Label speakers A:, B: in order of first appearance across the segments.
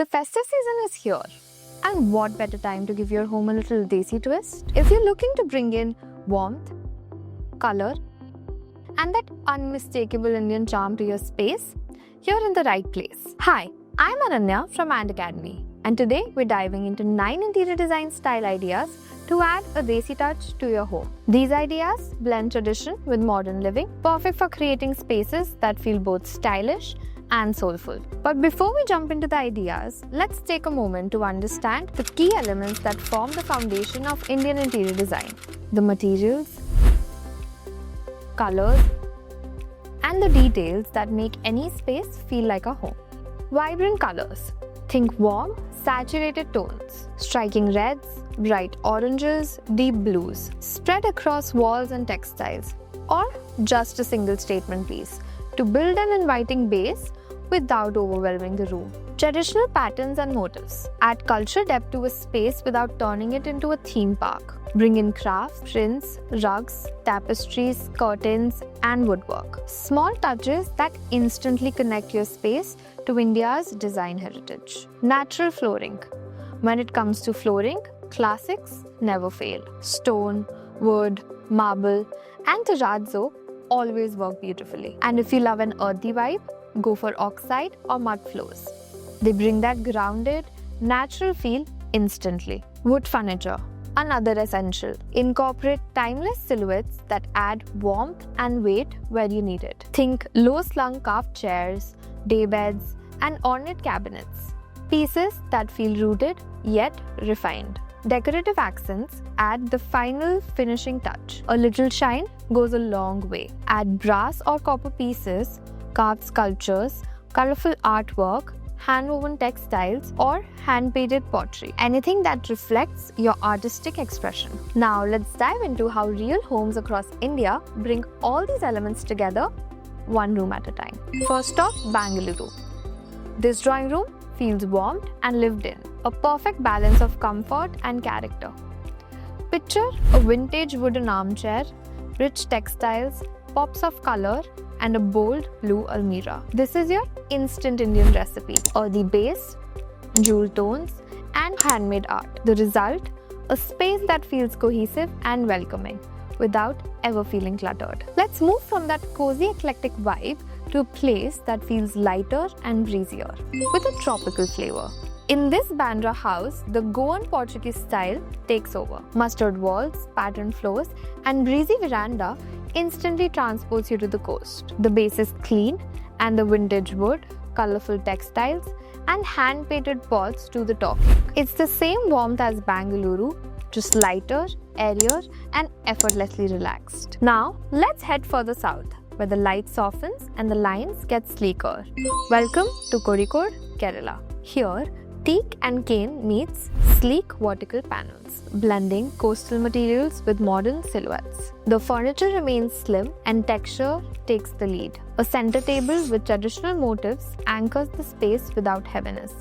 A: The festive season is here, and what better time to give your home a little desi twist? If you're looking to bring in warmth, color, and that unmistakable Indian charm to your space, you're in the right place. Hi, I'm Ananya from ANDAcademy, and today we're diving into 9 interior design style ideas to add a desi touch to your home. These ideas blend tradition with modern living, perfect for creating spaces that feel both stylish and soulful. But before we jump into the ideas, let's take a moment to understand the key elements that form the foundation of Indian interior design: the materials, colors, and the details that make any space feel like a home. Vibrant colors. Think warm, saturated tones, striking reds, bright oranges, deep blues, spread across walls and textiles, or just a single statement piece to build an inviting base without overwhelming the room. Traditional patterns and motifs. Add culture depth to a space without turning it into a theme park. Bring in crafts, prints, rugs, tapestries, curtains, and woodwork. Small touches that instantly connect your space to India's design heritage. Natural flooring. When it comes to flooring, classics never fail. Stone, wood, marble, and terrazzo always work beautifully. And if you love an earthy vibe, go for oxide or mud floors. They bring that grounded, natural feel instantly. Wood furniture. Another essential. Incorporate timeless silhouettes that add warmth and weight where you need it. Think low-slung carved chairs, daybeds, and ornate cabinets. Pieces that feel rooted yet refined. Decorative accents add the final finishing touch. A little shine goes a long way. Add brass or copper pieces, carved sculptures, colorful artwork, hand-woven textiles, or hand-painted pottery. Anything that reflects your artistic expression. Now let's dive into how real homes across India bring all these elements together, one room at a time. First off, Bengaluru. This drawing room feels warmed and lived in, a perfect balance of comfort and character. Picture a vintage wooden armchair, rich textiles, pops of color, and a bold blue almirah. This is your instant Indian recipe. Earthy base, jewel tones, and handmade art. The result? A space that feels cohesive and welcoming without ever feeling cluttered. Let's move from that cozy eclectic vibe to a place that feels lighter and breezier with a tropical flavor. In this Bandra house, the Goan Portuguese style takes over. Mustard walls, patterned floors, and breezy veranda instantly transports you to the coast. The base is clean, and the vintage wood, colorful textiles, and hand-painted pots do the talking. It's the same warmth as Bengaluru, just lighter, airier, and effortlessly relaxed. Now, let's head further south, where the light softens and the lines get sleeker. Welcome to Kozhikode, Kerala. Here, teak and cane meets sleek vertical panels, blending coastal materials with modern silhouettes. The furniture remains slim and texture takes the lead. A center table with traditional motifs anchors the space without heaviness,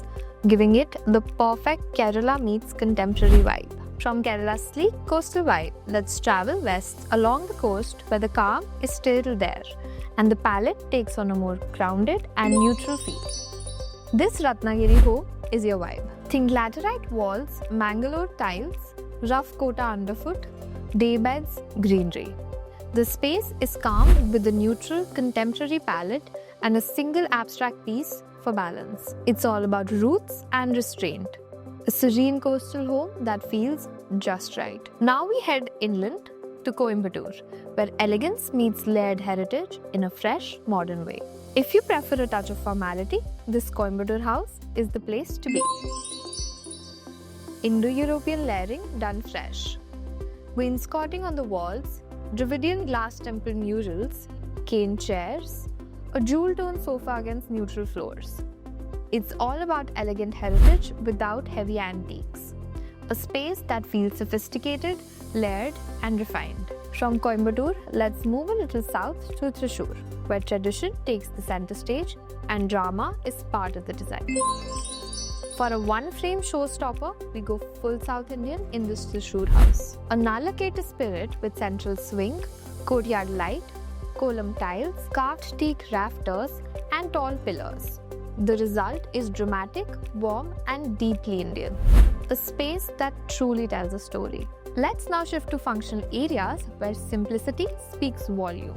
A: giving it the perfect Kerala meets contemporary vibe. From Kerala's sleek coastal vibe, let's travel west along the coast where the calm is still there and the palette takes on a more grounded and neutral feel. This Ratnagiri home is your vibe. Think laterite walls, Mangalore tiles, rough kota underfoot, daybeds, greenery. The space is calm with a neutral contemporary palette and a single abstract piece for balance. It's all about roots and restraint. A serene coastal home that feels just right. Now we head inland to Coimbatore, where elegance meets layered heritage in a fresh, modern way. If you prefer a touch of formality, this Coimbatore house is the place to be. Indo-European layering done fresh. Wainscoting on the walls, Dravidian glass temple murals, cane chairs, a jewel-tone sofa against neutral floors. It's all about elegant heritage without heavy antiques. A space that feels sophisticated, layered, and refined. From Coimbatore, let's move a little south to Thrissur, where tradition takes the center stage and drama is part of the design. For a one-frame showstopper, we go full South Indian in this Thrissur house. A Nalaketa spirit with central swing, courtyard light, column tiles, carved teak rafters, and tall pillars. The result is dramatic, warm, and deeply Indian. A space that truly tells a story. Let's now shift to functional areas where simplicity speaks volume.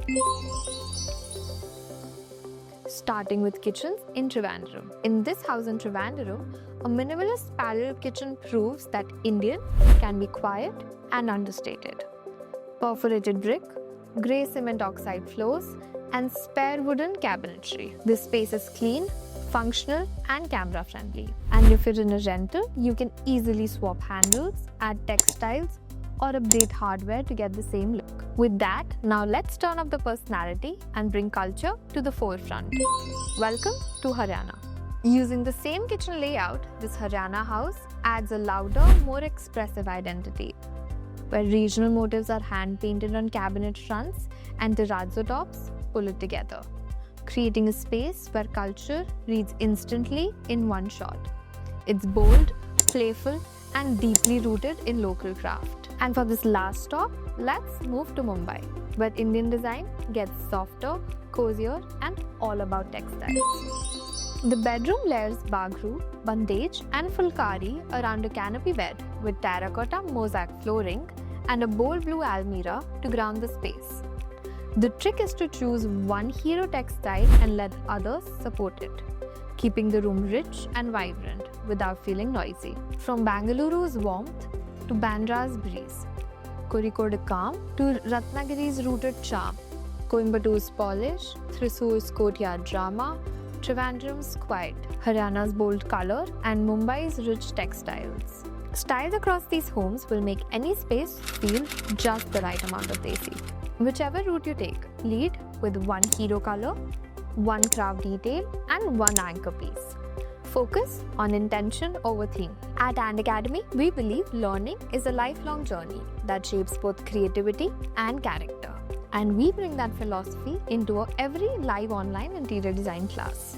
A: Starting with kitchens in Trivandrum. In this house in Trivandrum, a minimalist parallel kitchen proves that Indian can be quiet and understated. Perforated brick, grey cement oxide floors, and spare wooden cabinetry. This space is clean, functional, and camera friendly. And if you're in a rental, you can easily swap handles, add textiles, or update hardware to get the same look. With that, now let's turn up the personality and bring culture to the forefront. Welcome to Haryana. Using the same kitchen layout, this Haryana house adds a louder, more expressive identity, where regional motifs are hand-painted on cabinet fronts and terrazzo tops pull it together, creating a space where culture reads instantly in one shot. It's bold, playful, and deeply rooted in local craft. And for this last stop, let's move to Mumbai, where Indian design gets softer, cozier, and all about textiles. The bedroom layers bagru, bandage, and fulkari around a canopy bed with terracotta mosaic flooring and a bold blue almirah to ground the space. The trick is to choose one hero textile and let others support it, keeping the room rich and vibrant without feeling noisy. From Bengaluru's warmth to Bandra's breeze, Kozhikode's calm to Ratnagiri's rooted charm, Coimbator's polish, Thrisur's courtyard drama, Trivandrum's quiet, Haryana's bold color, and Mumbai's rich textiles. Styles across these homes will make any space feel just the right amount of desi. Whichever route you take, lead with one hero color, one craft detail, and one anchor piece. Focus on intention over theme. At ANDAcademy, we believe learning is a lifelong journey that shapes both creativity and character. And we bring that philosophy into every live online interior design class.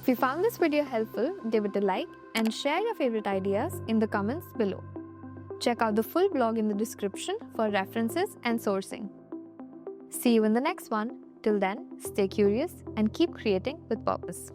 A: If you found this video helpful, give it a like and share your favorite ideas in the comments below. Check out the full blog in the description for references and sourcing. See you in the next one. Till then, stay curious and keep creating with purpose.